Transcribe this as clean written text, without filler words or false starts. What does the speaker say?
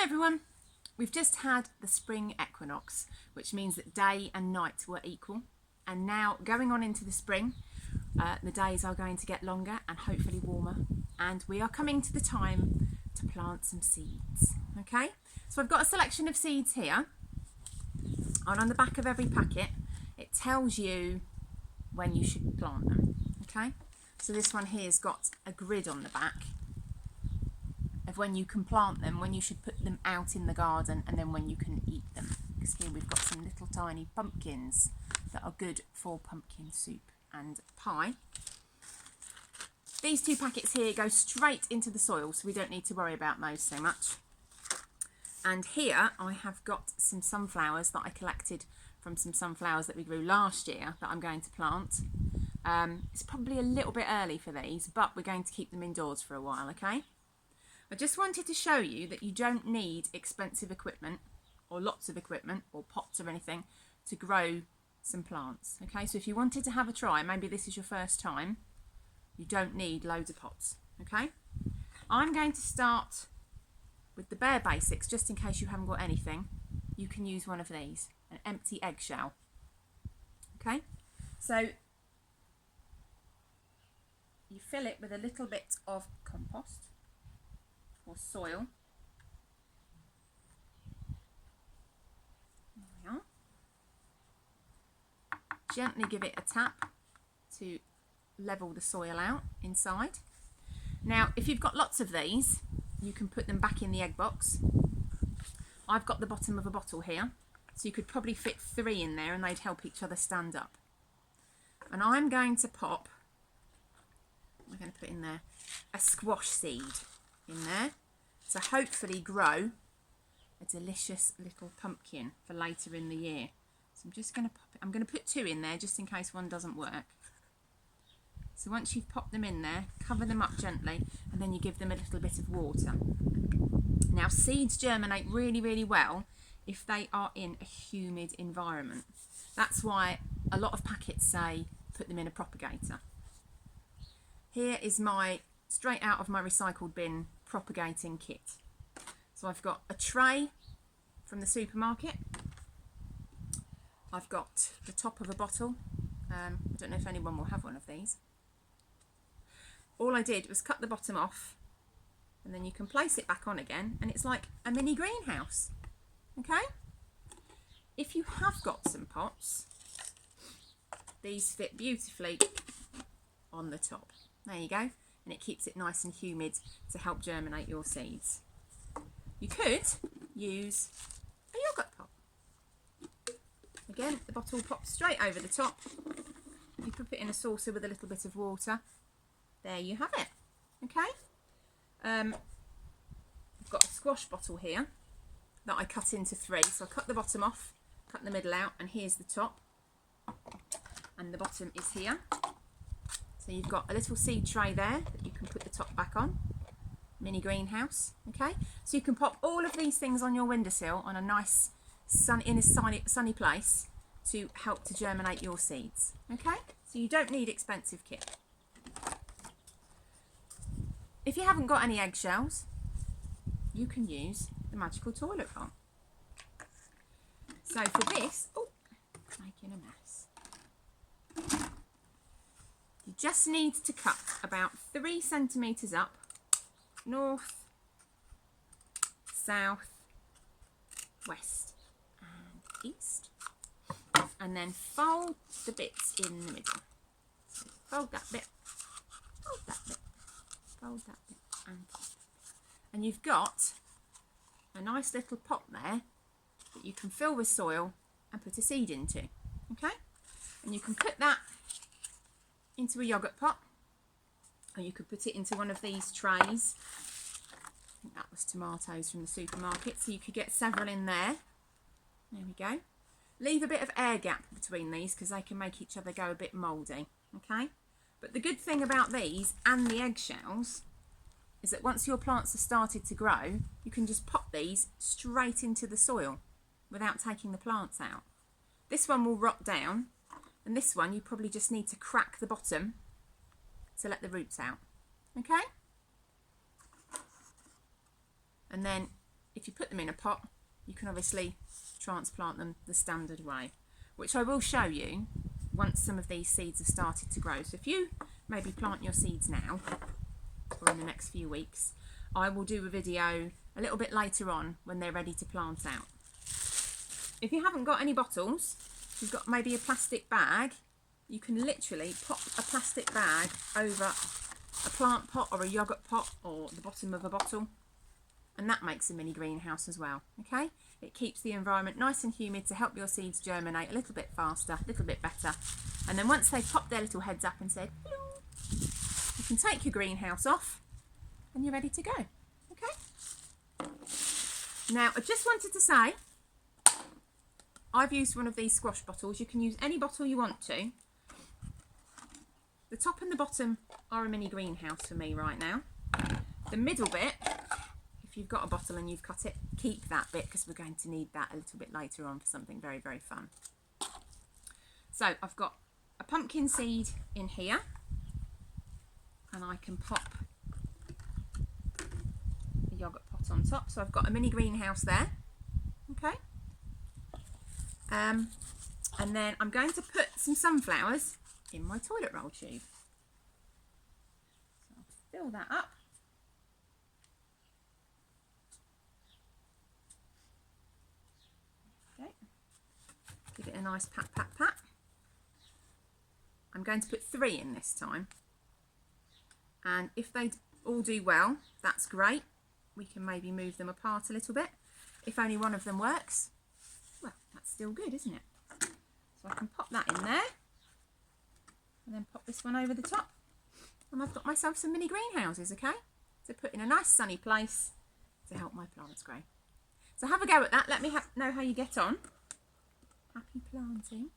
Hi everyone, we've just had the spring equinox, which means that day and night were equal, and now going on into the spring, the days are going to get longer and hopefully warmer, and we are coming to the time to plant some seeds. Okay, so I've got a selection of seeds here, and on the back of every packet it tells you when you should plant them. Okay, so this one here's got a grid on the back of when you can plant them, when you should put them out in the garden, and then when you can eat them. Because here we've got some little tiny pumpkins that are good for pumpkin soup and pie. These two packets here go straight into the soil, so we don't need to worry about those so much. And here I have got some sunflowers that I collected from some sunflowers that we grew last year that I'm going to plant. It's probably a little bit early for these, but we're going to keep them indoors for a while, okay? I just wanted to show you that you don't need expensive equipment or lots of equipment or pots or anything to grow some plants. Okay, so if you wanted to have a try, maybe this is your first time, you don't need loads of pots. Okay, I'm going to start with the bare basics, just in case you haven't got anything. You can use one of these, an empty eggshell. Okay, so you fill it with a little bit of compost or soil. There we are. Gently give it a tap to level the soil out inside. Now, if you've got lots of these, you can put them back in the egg box. I've got the bottom of a bottle here, so you could probably fit 3 in there and they'd help each other stand up. And I'm going to pop, we're going to put in there, a squash seed in there to hopefully grow a delicious little pumpkin for later in the year. So I'm just going to pop it, I'm going to put 2 in there just in case one doesn't work. So once you've popped them in there, cover them up gently, and then you give them a little bit of water. Now, seeds germinate really well if they are in a humid environment. That's why a lot of packets say put them in a propagator. Here is my straight out of my recycled bin propagating kit. So I've got a tray from the supermarket. I've got the top of a bottle. I don't know if anyone will have one of these. All I did was cut the bottom off, and then you can place it back on again, and it's like a mini greenhouse. Okay? If you have got some pots, these fit beautifully on the top. There you go. And it keeps it nice and humid to help germinate your seeds. You could use a yoghurt pot. Again, the bottle pops straight over the top. You could put it in a saucer with a little bit of water. There you have it. Okay. I've got a squash bottle here that I cut into 3. So I cut the bottom off, cut the middle out, and here's the top. And the bottom is here. So you've got a little seed tray there that you can put the top back on. Mini greenhouse. Okay. So you can pop all of these things on your windowsill on a nice sunny place to help to germinate your seeds. Okay. So you don't need expensive kit. If you haven't got any eggshells, you can use the magical toilet roll. So for this, oh, making a mess. You just need to cut about 3 centimetres up, north, south, west and east, and then fold the bits in the middle. So fold that bit, fold that bit, fold that bit, and you've got a nice little pot there that you can fill with soil and put a seed into. Okay, and you can put that into a yoghurt pot, or you could put it into one of these trays. I think that was tomatoes from the supermarket, so you could get several in there. There we go. Leave a bit of air gap between these because they can make each other go a bit mouldy. Okay, but the good thing about these and the eggshells is that once your plants have started to grow, you can just pop these straight into the soil without taking the plants out. This one will rot down, and this one you probably just need to crack the bottom to let the roots out. Okay? And then if you put them in a pot, you can obviously transplant them the standard way, which I will show you once some of these seeds have started to grow. So if you maybe plant your seeds now or in the next few weeks, I will do a video a little bit later on when they're ready to plant out. If you haven't got any bottles, you've got maybe a plastic bag, you can literally pop a plastic bag over a plant pot or a yoghurt pot or the bottom of a bottle, and that makes a mini greenhouse as well. Okay, it keeps the environment nice and humid to help your seeds germinate a little bit faster, a little bit better. And then once they've popped their little heads up and said hello, you can take your greenhouse off and you're ready to go. Okay, now I just wanted to say I've used one of these squash bottles. You can use any bottle you want to. The top and the bottom are a mini greenhouse for me right now. The middle bit, if you've got a bottle and you've cut it, keep that bit because we're going to need that a little bit later on for something very, very fun. So I've got a pumpkin seed in here, and I can pop the yoghurt pot on top. So I've got a mini greenhouse there. Okay. And then I'm going to put some sunflowers in my toilet roll tube. So I'll fill that up. Okay. Give it a nice pat, pat, pat. I'm going to put 3 in this time. And if they all do well, that's great. We can maybe move them apart a little bit. If only one of them works, well, that's still good, isn't it? So I can pop that in there and then pop this one over the top, and I've got myself some mini greenhouses, okay, to put in a nice sunny place to help my plants grow. So have a go at that. Let me know how you get on. Happy planting.